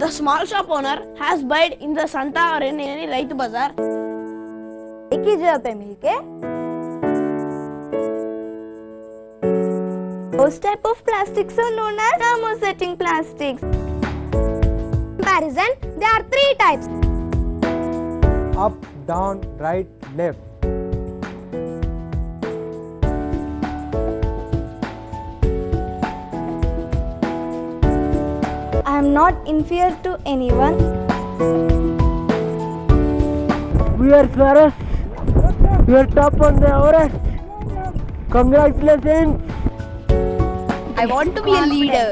The small shop owner has bought in the Santa or in any Raitu Bazaar. एक ही जगह पे मिलके those type of plastics are known as thermosetting plastics. Comparison, there are 3 types: up, down, right, left. I am not inferior to anyone. We are Swaros. We are top on the Everest. Congratulations. I want to be a leader.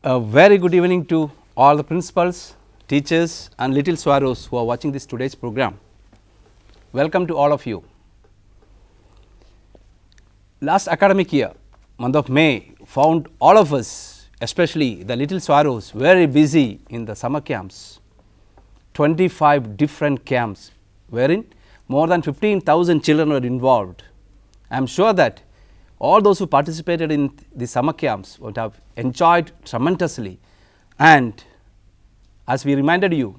A very good evening to all the principals, teachers and little sparrows who are watching this today's program. Welcome to all of you. Last academic year, month of May, found all of us, especially the little sparrows, very busy in the summer camps. 25 different camps wherein more than 15,000 children were involved. I am sure that all those who participated in the summer camps would have enjoyed tremendously, and as we reminded you,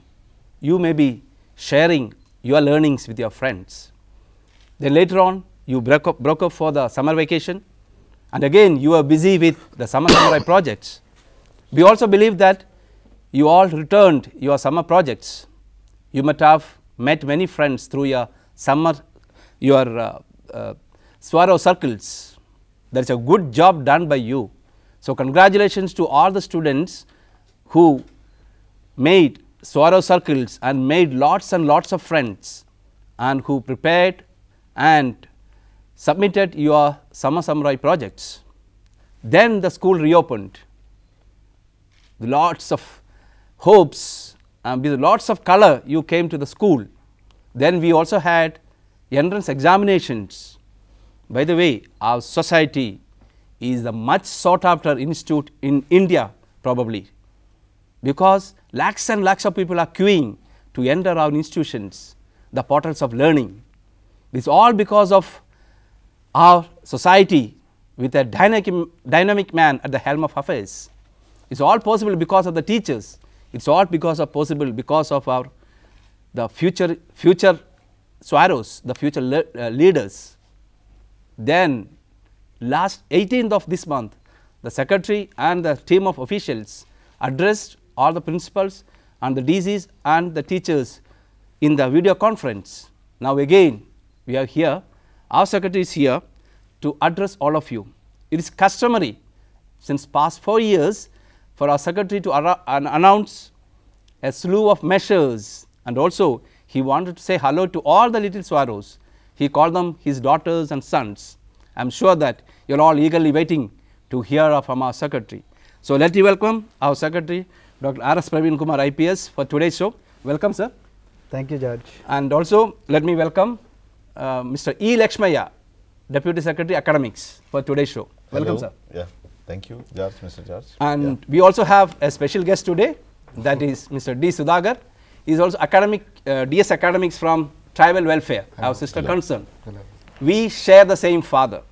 you may be sharing your learnings with your friends. Then later on you broke up for the summer vacation, and again you are busy with the summer TSWREI projects. We also believe that you all returned your summer projects. You might have met many friends through your summer, your Swaro circles. That is a good job done by you. So, congratulations to all the students who made Swaro circles and made lots and lots of friends, and who prepared and submitted your summer TSWREI projects. Then the school reopened, lots of hopes and with lots of color you came to the school. Then we also had entrance examinations. By the way, our society is the much sought after institute in India probably, because lakhs and lakhs of people are queuing to enter our institutions, the portals of learning. This is all because of our society with a dynamic man at the helm of affairs. It is all possible because of the teachers. It is all because of the future sparrows, the future leaders. Then last 18th of this month, the secretary and the team of officials addressed all the principals and the DCs and the teachers in the video conference. Now again we are here, our secretary is here to address all of you. It is customary since past 4 years for our secretary to announce a slew of measures, and also he wanted to say hello to all the little sparrows. He called them his daughters and sons. I am sure that you are all eagerly waiting to hear from our secretary. So, let me welcome our secretary, Dr. R. S. Praveen Kumar IPS, for today's show. Welcome, sir. Thank you, George. And also let me welcome Mr. E. Lakshmaya, Deputy Secretary Academics, for today's show. Welcome, Hello. sir. Yeah, thank you, George, Mr. George. And we also have a special guest today, that is Mr. D. Sudhagar. He is also DS Academics from Tribal Welfare, our sister concern. We share the same father.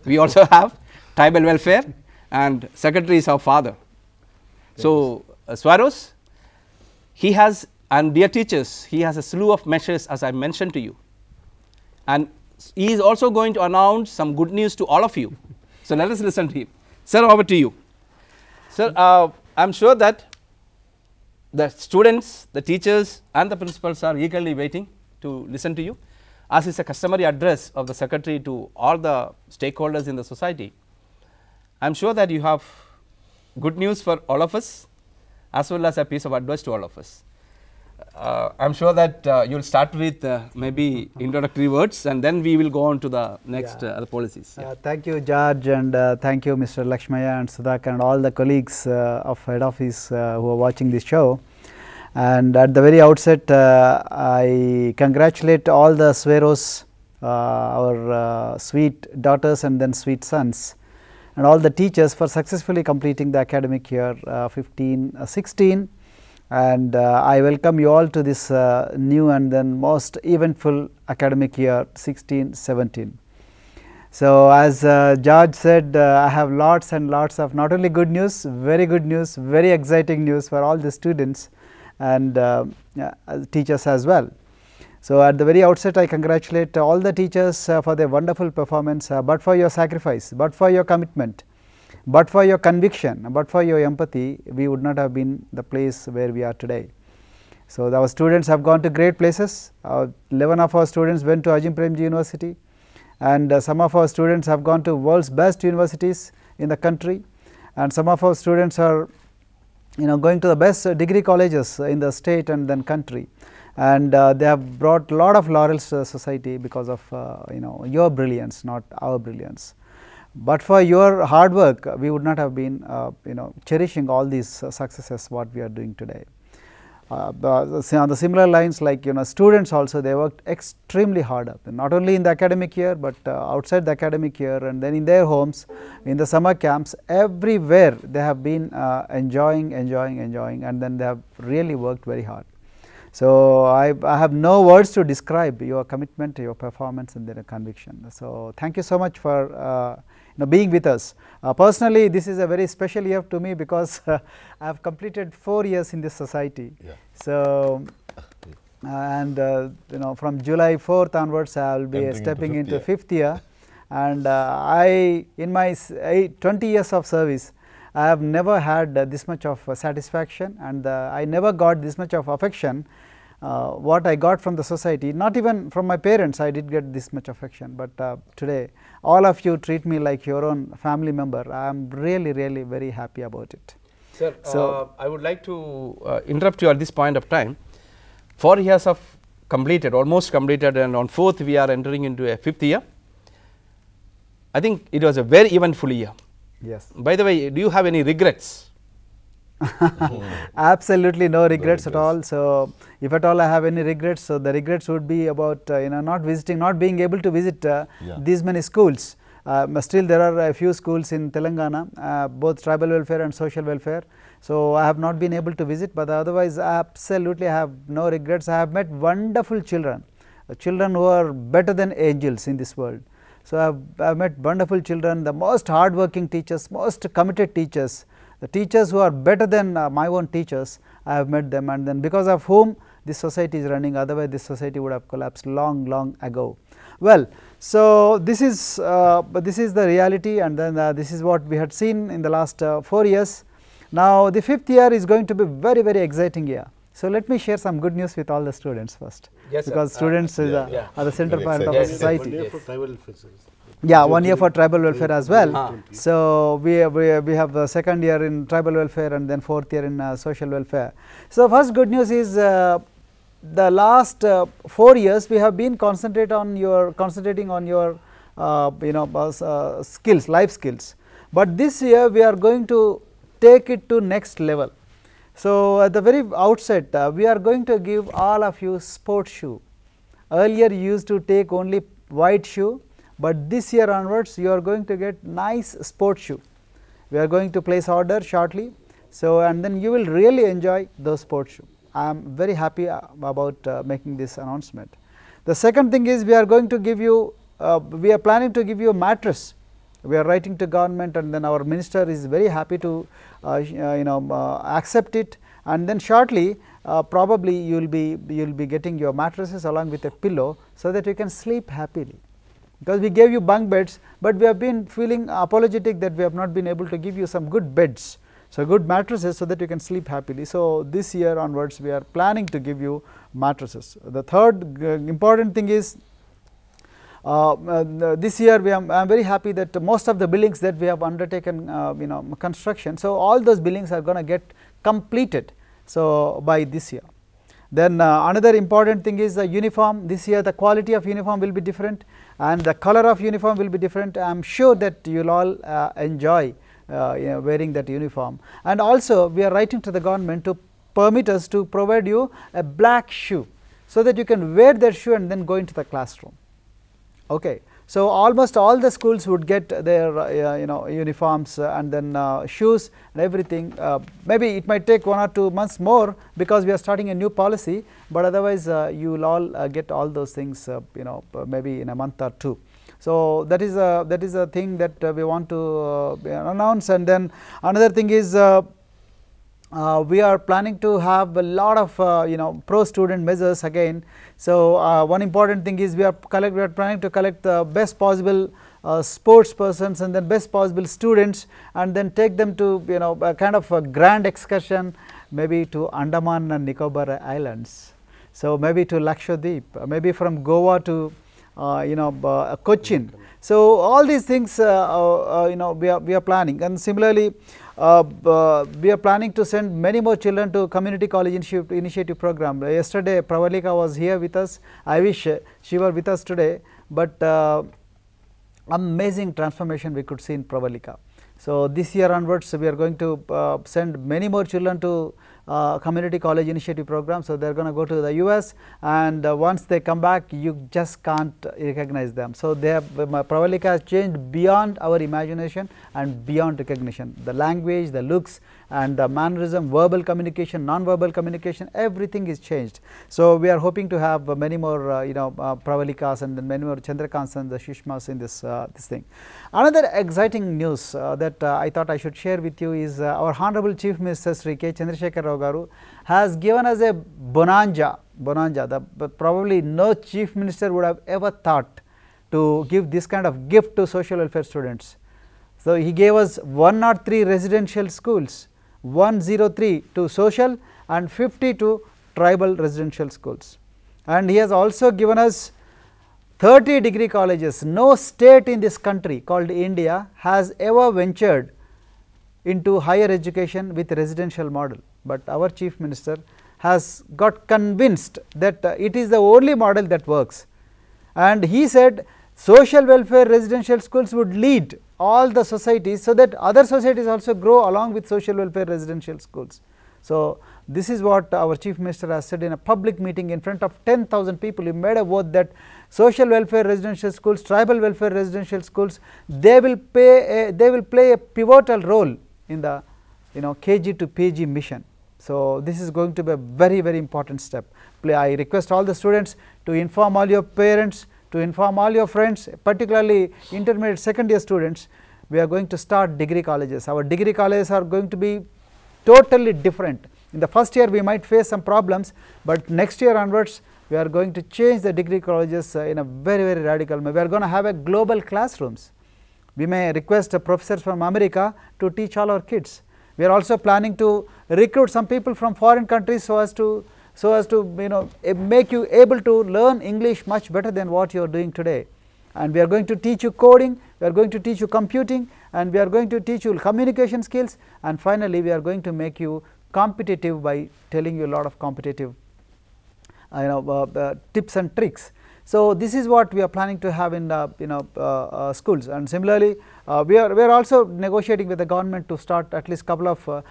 We also have Tribal Welfare, and secretary is our father. So, Swaros, he has, and dear teachers, he has a slew of measures as I mentioned to you, and he is also going to announce some good news to all of you. So, let us listen to him. Sir, over to you. Sir, I am sure that the students, the teachers and the principals are eagerly waiting to listen to you, as is a customary address of the secretary to all the stakeholders in the society. I am sure that you have good news for all of us, as well as a piece of advice to all of us. I am sure that you will start with maybe introductory words, and then we will go on to the next the policies. Yeah. Thank you, George, and thank you, Mr. Lakshmaya and Sudhakar and all the colleagues of head office who are watching this show. And at the very outset, I congratulate all the Swaros, our sweet daughters and then sweet sons, and all the teachers for successfully completing the academic year 15-16, and I welcome you all to this new and then most eventful academic year 16-17. So, as George said, I have lots and lots of not only good news, very exciting news for all the students and teachers as well. So, at the very outset, I congratulate all the teachers for their wonderful performance, but for your sacrifice, but for your commitment, but for your conviction, but for your empathy, we would not have been the place where we are today. So, our students have gone to great places. 11 of our students went to Ajim Premji University, and some of our students have gone to world's best universities in the country, and some of our students are going to the best degree colleges in the state and then country, and they have brought a lot of laurels to the society because of your brilliance, not our brilliance. But for your hard work, we would not have been cherishing all these successes what we are doing today. On the similar lines, like students also, they worked extremely hard up, not only in the academic year, but outside the academic year, and then in their homes, in the summer camps, everywhere they have been enjoying, and then they have really worked very hard. So, I have no words to describe your commitment, your performance, and their conviction. So, thank you so much for being with us. Personally, this is a very special year to me because I have completed 4 years in this society. Yeah. So, and from July 4th onwards, I will be stepping into 5th year, and in my 20 years of service, I have never had this much of satisfaction, and I never got this much of affection what I got from the society. Not even from my parents I did get this much affection, but today all of you treat me like your own family member. I am really very happy about it. Sir, so I would like to interrupt you at this point of time. 4 years of completed, almost completed, and on 4th we are entering into a 5th year. I think it was a very eventful year. Yes. By the way, do you have any regrets? Absolutely no regrets at all. So, if at all I have any regrets, so the regrets would be about not being able to visit these many schools. Still there are a few schools in Telangana, both tribal welfare and social welfare. So, I have not been able to visit, but otherwise absolutely I have no regrets. I have met wonderful children, children who are better than angels in this world. So, I have met wonderful children, the most hardworking teachers, most committed teachers, the teachers who are better than my own teachers. I have met them, and then because of whom this society is running, otherwise this society would have collapsed long ago. Well, so this is the reality, and then this is what we had seen in the last 4 years. Now, the 5th year is going to be very exciting year. So, let me share some good news with all the students first, yes, because students are the center point of the society. Yes. 1 year for tribal welfare as well. So, we have the 2nd year in tribal welfare, and then 4th year in social welfare. So, first good news is the last 4 years we have been concentrating on your skills, life skills, but this year we are going to take it to next level. So, at the very outset we are going to give all of you sports shoe. Earlier you used to take only white shoe, but this year onwards you are going to get nice sports shoe. We are going to place order shortly. So, and then you will really enjoy those sports shoe. I am very happy about making this announcement. The second thing is we are going to give you, we are planning to give you a mattress. We are writing to government, and then our minister is very happy to accept it, and then shortly probably you will be getting your mattresses along with a pillow, so that you can sleep happily. Because we gave you bunk beds, but we have been feeling apologetic that we have not been able to give you some good beds. So, good mattresses, so that you can sleep happily. So, this year onwards we are planning to give you mattresses. The third important thing is this year I am very happy that most of the buildings that we have undertaken construction. So, all those buildings are going to get completed by this year. Then another important thing is the uniform. This year the quality of uniform will be different, and the color of uniform will be different. I am sure that you will all enjoy wearing that uniform. And also we are writing to the government to permit us to provide you a black shoe, so that you can wear that shoe and then go into the classroom. Okay. So, almost all the schools would get their uniforms and then shoes and everything. Maybe it might take 1 or 2 months more because we are starting a new policy, but otherwise you will all get all those things maybe in a month or 2. So, that is a thing that we want to announce. And then another thing is we are planning to have a lot of pro student measures again. So, one important thing is we are planning to collect the best possible sports persons and then best possible students, and then take them to a kind of a grand excursion, maybe to Andaman and Nicobar Islands. So, maybe to Lakshadweep, maybe from Goa to Cochin. So, all these things we are planning, and similarly we are planning to send many more children to community college initiative program. Yesterday Pravalika was here with us. I wish she were with us today, but amazing transformation we could see in Pravalika. So, this year onwards we are going to send many more children to community college initiative program. So, they are going to go to the US, and once they come back you just can't recognize them. So, they have Pravalika has changed beyond our imagination and beyond recognition. The language, the looks and the mannerism, verbal communication, non-verbal communication, everything is changed. So, we are hoping to have many more Pravalikas and then many more Chandrakants and the Shishmas in this thing. Another exciting news that I thought I should share with you is our Honorable Chief Minister Sri K. Chandrasekhar Rao Garu has given us a bonanza. Probably no Chief Minister would have ever thought to give this kind of gift to social welfare students. So, he gave us 103 residential schools, 103 to social and 50 to tribal residential schools, and he has also given us 30 degree colleges. No state in this country called India has ever ventured into higher education with residential model, but our Chief Minister has got convinced that it is the only model that works, and he said social welfare residential schools would lead all the societies, so that other societies also grow along with social welfare residential schools. So, this is what our Chief Minister has said in a public meeting in front of 10,000 people. He made a vote that social welfare residential schools, tribal welfare residential schools, they will play a pivotal role in the KG to PG mission. So, this is going to be a very, very important step. I request all the students to inform all your parents, to inform all your friends, particularly intermediate second year students. We are going to start degree colleges. Our degree colleges are going to be totally different. In the first year we might face some problems, but next year onwards we are going to change the degree colleges in a very, very radical way. We are going to have a global classrooms. We may request professors from America to teach all our kids. We are also planning to recruit some people from foreign countries so as to make you able to learn English much better than what you are doing today. And we are going to teach you coding, we are going to teach you computing, and we are going to teach you communication skills, and finally we are going to make you competitive by telling you a lot of competitive tips and tricks. So, this is what we are planning to have in schools, and similarly we are also negotiating with the government to start at least couple of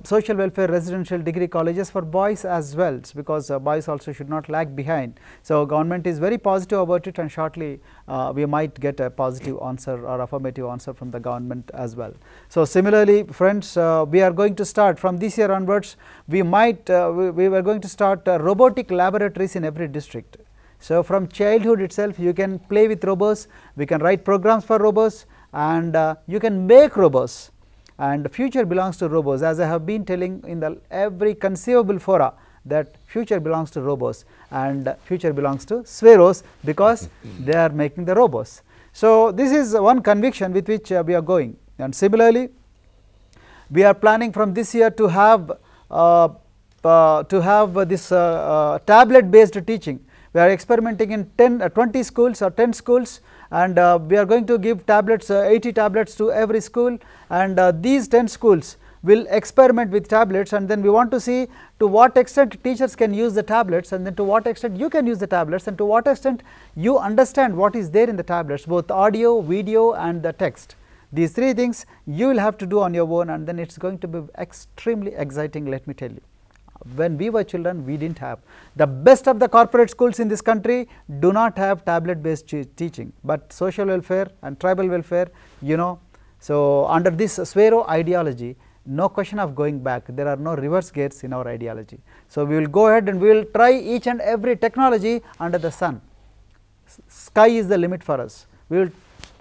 social welfare residential degree colleges for boys as well, because boys also should not lag behind. So, government is very positive about it, and shortly we might get a positive answer or affirmative answer from the government as well. So, similarly friends, we are going to start from this year onwards, we were going to start robotic laboratories in every district. So, from childhood itself you can play with robots, we can write programs for robots, and you can make robots, and future belongs to robots. As I have been telling in every conceivable fora, that future belongs to robots and future belongs to TSWREI, because they are making the robots. So, this is one conviction with which we are going, and similarly we are planning from this year to have this tablet based teaching. We are experimenting in 20 schools or 10 schools, and we are going to give tablets, 80 tablets to every school, and these 10 schools will experiment with tablets, and then we want to see to what extent teachers can use the tablets, and then to what extent you can use the tablets, and to what extent you understand what is there in the tablets, both audio, video and the text. These three things you will have to do on your own, and then it is going to be extremely exciting, let me tell you. when we were children we did not have. The best of the corporate schools in this country do not have tablet based teaching, but social welfare and tribal welfare, you know. So, under this TSWREI ideology, no question of going back, there are no reverse gates in our ideology. So, we will go ahead and we will try each and every technology under the sun. Sky is the limit for us. We will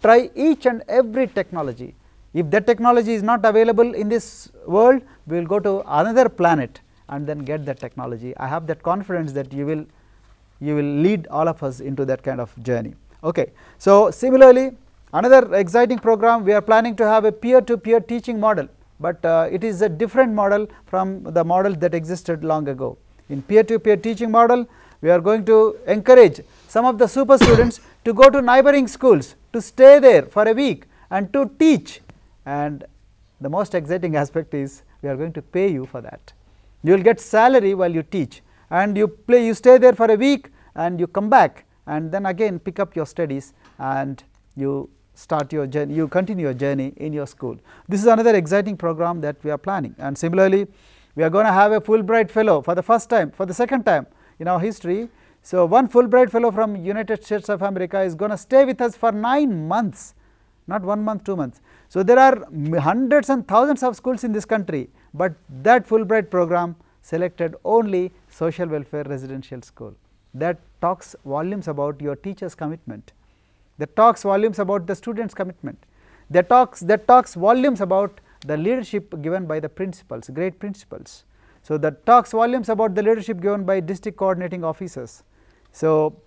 try each and every technology. If that technology is not available in this world, we will go to another planet and then get that technology. I have that confidence that you will lead all of us into that kind of journey. Okay. So, similarly, another exciting program, we are planning to have a peer-to-peer teaching model, but it is a different model from the model that existed long ago. In peer-to-peer teaching model, we are going to encourage some of the super students to go to neighboring schools, to stay there for a week and to teach, and the most exciting aspect is we are going to pay you for that. You will get salary while you teach, and you stay there for a week and you come back and then again pick up your studies and you start your journey, you continue your journey in your school. This is another exciting program that we are planning, and similarly we are going to have a Fulbright fellow for the first time, for the second time in our history. So, one Fulbright fellow from United States of America is going to stay with us for 9 months, not 1 month, 2 months. So, there are hundreds and thousands of schools in this country, but that Fulbright program selected only social welfare residential school. That talks volumes about your teacher's commitment. That talks volumes about the students' commitment. That talks volumes about the leadership given by the principals, great principals. So, that talks volumes about the leadership given by district coordinating officers. So,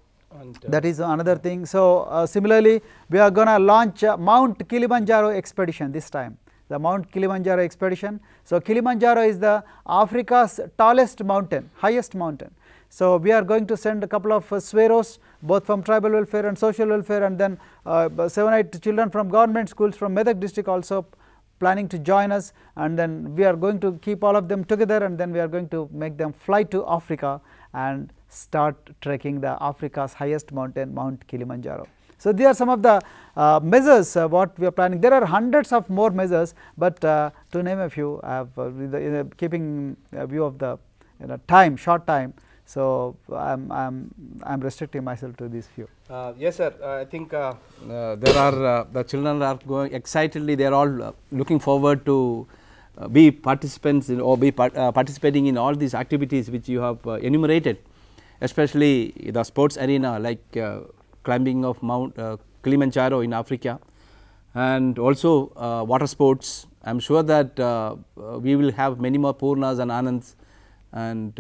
that is another thing. So, similarly, we are going to launch Mount Kilimanjaro expedition this time, the Mount Kilimanjaro expedition. So, Kilimanjaro is the Africa's tallest mountain, highest mountain. So, we are going to send a couple of TSWREIs both from tribal welfare and social welfare, and then 7-8 children from government schools from Medak district also planning to join us, and then we are going to keep all of them together, and then we are going to make them fly to Africa and start trekking the Africa's highest mountain, Mount Kilimanjaro. So, these are some of the measures what we are planning. There are hundreds of more measures, but to name a few, I have keeping a view of the time, short time. So, I am restricting myself to these few. Yes, sir. I think there are the children are going excitedly. They are all looking forward to be participants in, or be participating in all these activities which you have enumerated, especially the sports arena like climbing of Mount Kilimanjaro in Africa, and also water sports. I am sure that we will have many more Purnas and Anands and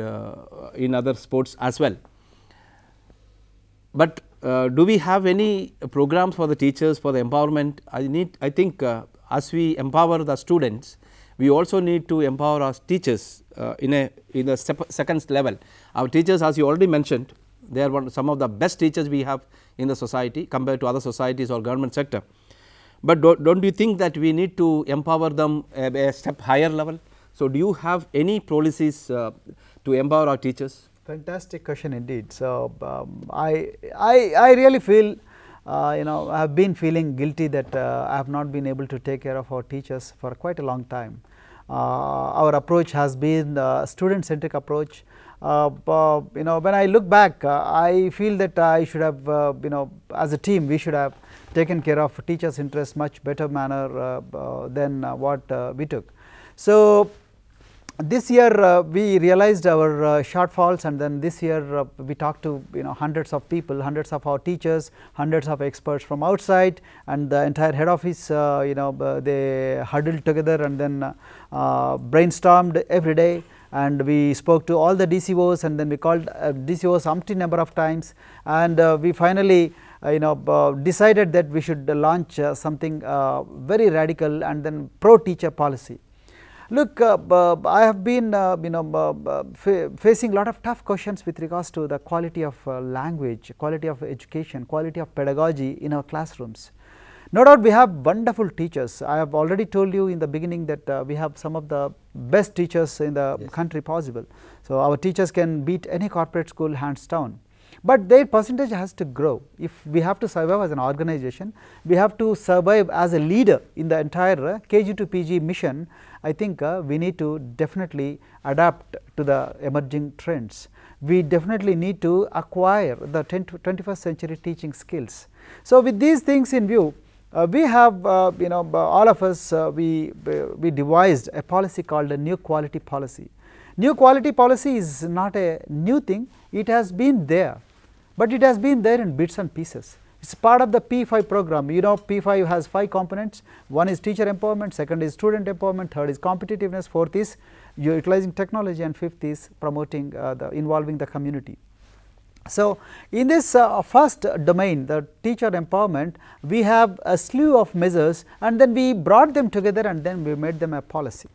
in other sports as well. But do we have any programs for the teachers for the empowerment? I think as we empower the students, we also need to empower our teachers in a second level. Our teachers, as you already mentioned, they are some of the best teachers we have in the society compared to other societies or government sector. But don't you think that we need to empower them a step higher level? So, do you have any policies to empower our teachers? Fantastic question indeed. So, I really feel I have been feeling guilty that I have not been able to take care of our teachers for quite a long time. Our approach has been student centric approach. When I look back, I feel that I should have as a team we should have taken care of teachers' interests much better manner than what we took. So, this year we realized our shortfalls, and then this year we talked to hundreds of people, hundreds of our teachers, hundreds of experts from outside, and the entire head office they huddled together and then brainstormed every day, and we spoke to all the DCOs, and then we called DCOs umpteen number of times, and we finally decided that we should launch something very radical and then pro teacher policy. Look, I have been facing a lot of tough questions with regards to the quality of language, quality of education, quality of pedagogy in our classrooms. No doubt we have wonderful teachers. I have already told you in the beginning that we have some of the best teachers in the country possible. So, our teachers can beat any corporate school hands down. but their percentage has to grow. If we have to survive as an organization, we have to survive as a leader in the entire KG to PG mission. I think we need to definitely adapt to the emerging trends. We definitely need to acquire the 21st century teaching skills. So, with these things in view, we have all of us we devised a policy called a new quality policy. New quality policy is not a new thing, it has been there, but it has been there in bits and pieces. It is part of the P5 program. You know, P5 has 5 components. One is teacher empowerment, second is student empowerment, third is competitiveness, fourth is utilizing technology, and fifth is promoting involving the community. So, in this first domain, the teacher empowerment, we have a slew of measures, and then we brought them together and then we made them a policy.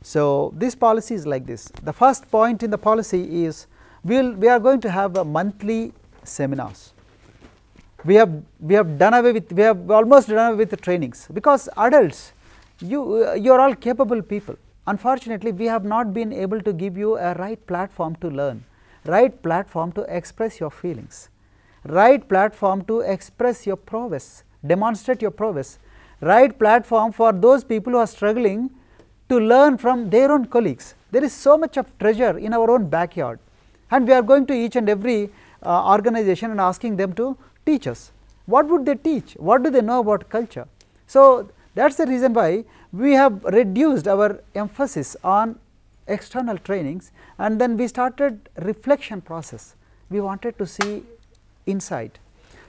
So, this policy is like this. The first point in the policy is we are going to have a monthly seminars. We have done away with, we have almost done away with the trainings, because adults, you are all capable people. Unfortunately, we have not been able to give you a right platform to learn, right platform to express your feelings, right platform to express your prowess, demonstrate your prowess, right platform for those people who are struggling to learn from their own colleagues. There is so much of treasure in our own backyard, and we are going to each and every organization and asking them to teach us. What would they teach? What do they know about culture? So, that is the reason why we have reduced our emphasis on external trainings, and then we started reflection process. We wanted to see inside.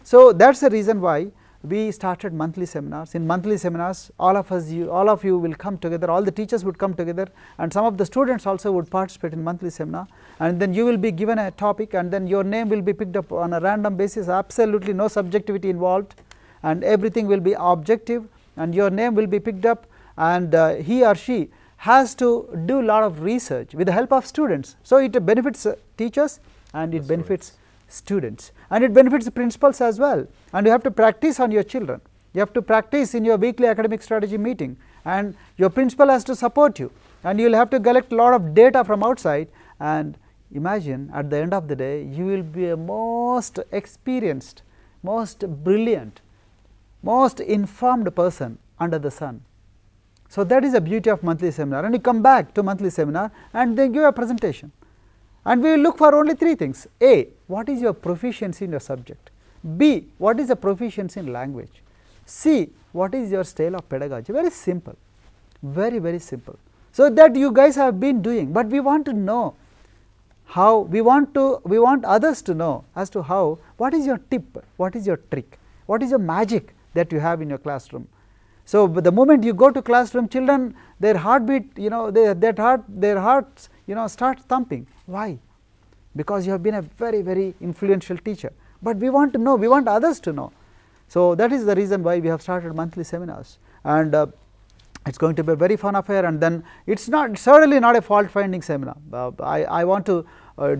So, that is the reason why we started monthly seminars. In monthly seminars, all of you will come together, all the teachers would come together, and some of the students also would participate in monthly seminar, and then you will be given a topic, and then your name will be picked up on a random basis, absolutely no subjectivity involved, and everything will be objective, and your name will be picked up, and he or she has to do a lot of research with the help of students. So, it benefits teachers and it benefits students, and it benefits the principals as well, and you have to practice on your children. You have to practice in your weekly academic strategy meeting, and your principal has to support you, and you will have to collect a lot of data from outside, and imagine at the end of the day you will be a most experienced, most brilliant, most informed person under the sun. So, that is the beauty of monthly seminar, and you come back to monthly seminar and then give a presentation, and we will look for only 3 things. A, what is your proficiency in your subject? B, what is the proficiency in language? C, what is your style of pedagogy? Very simple, very, very simple. So, that you guys have been doing, but we want to know how, we want others to know as to how, what is your tip, what is your trick, what is your magic that you have in your classroom. So, the moment you go to classroom, children, their heartbeat, their hearts start thumping. Why? Because you have been a very, very influential teacher, but we want to know, we want others to know. So, that is the reason why we have started monthly seminars, and it is going to be a very fun affair, and then it is not, certainly not a fault finding seminar. I want to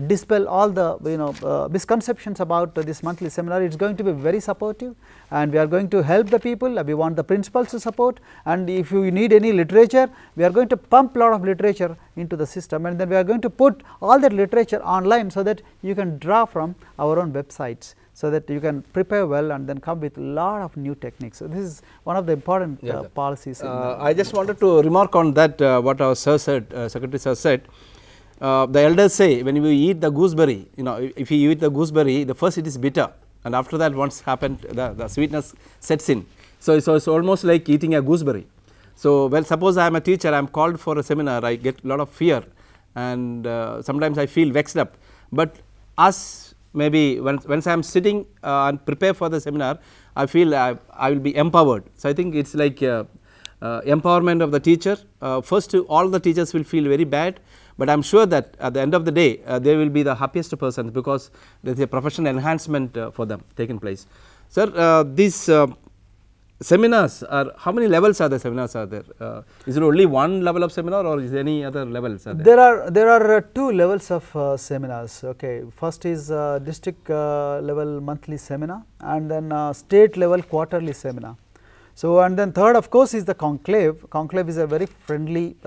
dispel all the misconceptions about this monthly seminar. It is going to be very supportive, and we are going to help the people. We want the principals to support, and if you need any literature, we are going to pump a lot of literature into the system, and then we are going to put all that literature online, so that you can draw from our own websites, so that you can prepare well and then come with a lot of new techniques. So, this is one of the important policies. I just wanted to remark on that what our sir said, Secretary sir said. The elders say, when you eat the gooseberry, if you eat the gooseberry, the first it is bitter, and after that once happened, the sweetness sets in. So, it's almost like eating a gooseberry. So, well, suppose I am a teacher, I am called for a seminar, I get a lot of fear, and sometimes I feel vexed up, but as maybe once I am sitting and prepare for the seminar, I feel I will be empowered. So, I think it is like empowerment of the teacher. First, all the teachers will feel very bad, but I am sure that at the end of the day they will be the happiest persons, because there is a professional enhancement for them taken place. Sir, these seminars are, how many levels are the seminars are there? Is it only one level of seminar, or is there any other levels are there? There are 2 levels of seminars. Okay, first is district level monthly seminar, and then state level quarterly seminar. So, and then third of course is the conclave. Conclave is a very friendly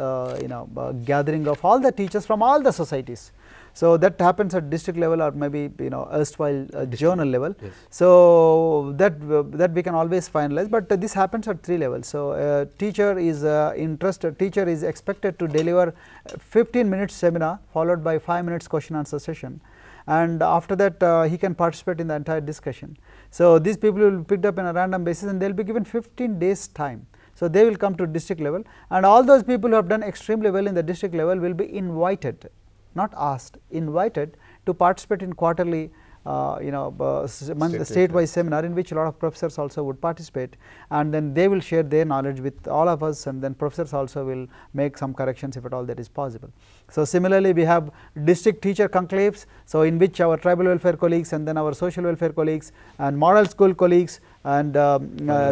gathering of all the teachers from all the societies. So, that happens at district level or maybe erstwhile journal level. Yes. So, that we can always finalize, but this happens at 3 levels. So, teacher is teacher is expected to deliver 15 minutes seminar followed by 5 minutes question answer session, and after that he can participate in the entire discussion. So, these people will be picked up in a random basis and they will be given 15 days time. So, they will come to district level, and all those people who have done extremely well in the district level will be invited, not asked, invited to participate in quarterly statewide seminar, in which a lot of professors also would participate, and then they will share their knowledge with all of us, and then professors also will make some corrections if at all that is possible. So, similarly we have district teacher conclaves, so in which our tribal welfare colleagues and then our social welfare colleagues and model school colleagues and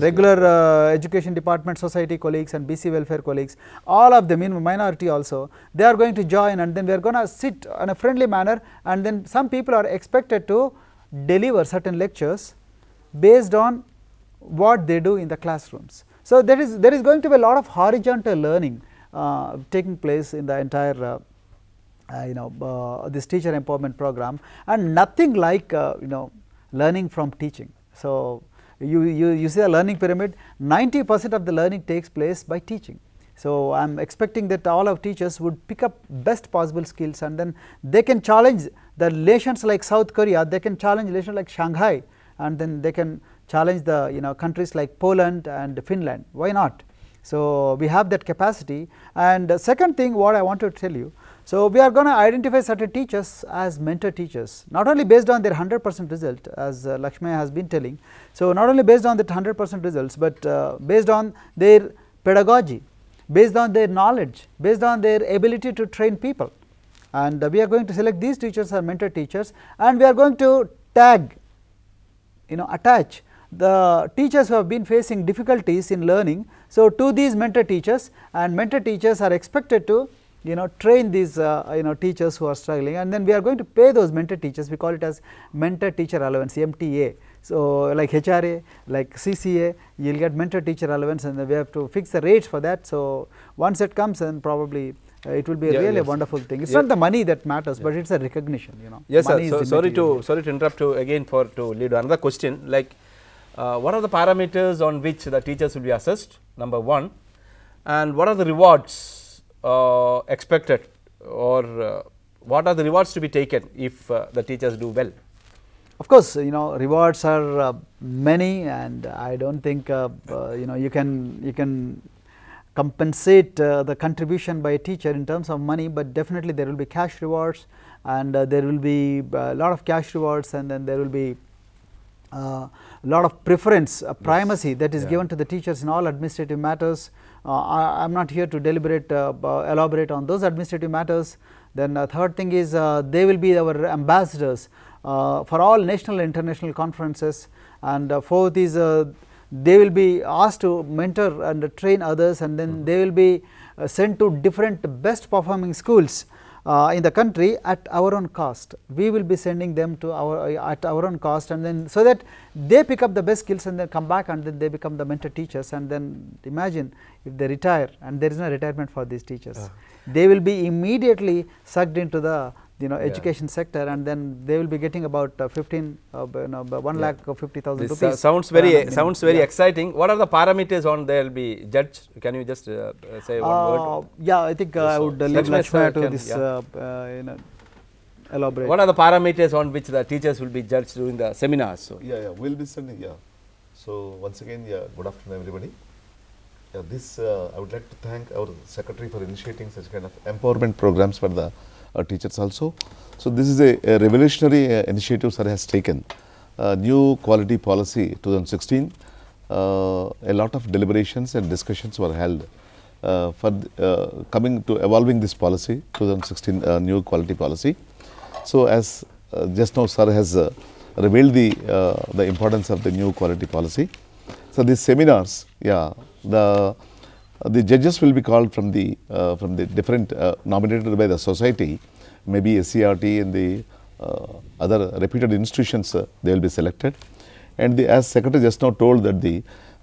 regular education department society colleagues and BC welfare colleagues, all of them in minority also, they are going to join, and then we are going to sit in a friendly manner, and then some people are expected to deliver certain lectures based on what they do in the classrooms. So, there is going to be a lot of horizontal learning taking place in the entire this teacher empowerment program, and nothing like learning from teaching. So, you see the learning pyramid, 90% of the learning takes place by teaching. So, I am expecting that all our teachers would pick up best possible skills, and then they can challenge the nations like South Korea, they can challenge nations like Shanghai, and then they can challenge the countries like Poland and Finland. Why not? So, we have that capacity. And the second thing what I want to tell you, so we are going to identify certain teachers as mentor teachers, not only based on their 100% result, as Lakshmaya has been telling. So, not only based on that 100% results, but based on their pedagogy, based on their knowledge, based on their ability to train people, and we are going to select these teachers as mentor teachers, and we are going to tag, attach the teachers who have been facing difficulties in learning. So, to these mentor teachers, and mentor teachers are expected to train these teachers who are struggling, and then we are going to pay those mentor teachers. We call it as mentor teacher allowance, MTA. So, like HRA, like CCA, you will get mentor teacher allowance, and we have to fix the rates for that. So, once it comes, then probably it will be a really wonderful thing. It's not the money that matters, but it's a recognition. Yes, sir. So, sorry to interrupt you again to lead another question. Like, what are the parameters on which the teachers will be assessed? Number 1, and what are the rewards expected, or what are the rewards to be taken if the teachers do well? Of course, rewards are many, and I do not think you can compensate the contribution by a teacher in terms of money, but definitely there will be cash rewards, and there will be a lot of cash rewards, and then there will be lot of preference, primacy that is given to the teachers in all administrative matters. I am not here to elaborate on those administrative matters. Then third thing is they will be our ambassadors for all national and international conferences, and fourth is they will be asked to mentor and train others, and then they will be sent to different best performing schools in the country at our own cost. We will be sending them to at our own cost, and then so that they pick up the best skills and then come back, and then they become the mentor teachers. And then imagine if they retire, and there is no retirement for these teachers, they will be immediately sucked into the education sector, and then they will be getting about 1,50,000 rupees. Sounds very exciting. What are the parameters on they will be judged? Can you just say one word? Yeah, I think I would leave Lakshmaya to this elaborate. What are the parameters on which the teachers will be judged during the seminars? So we will be sending. So once again, good afternoon, everybody. This I would like to thank our secretary for initiating such kind of empowerment programs for the teachers also. So this is a revolutionary initiative sir has taken. New quality policy 2016. A lot of deliberations and discussions were held for coming to evolving this policy 2016 new quality policy. So as just now sir has revealed the importance of the new quality policy. So these seminars, the judges will be called from the different nominated by the society, maybe SCRT and the other reputed institutions they will be selected, and as Secretary just now told that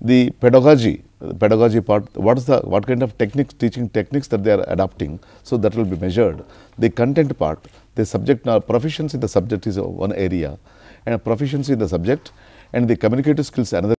the pedagogy part, what kind of teaching techniques that they are adopting, so that will be measured. The content part, the subject proficiency in the subject is one area, and proficiency in the subject, and the communicative skills another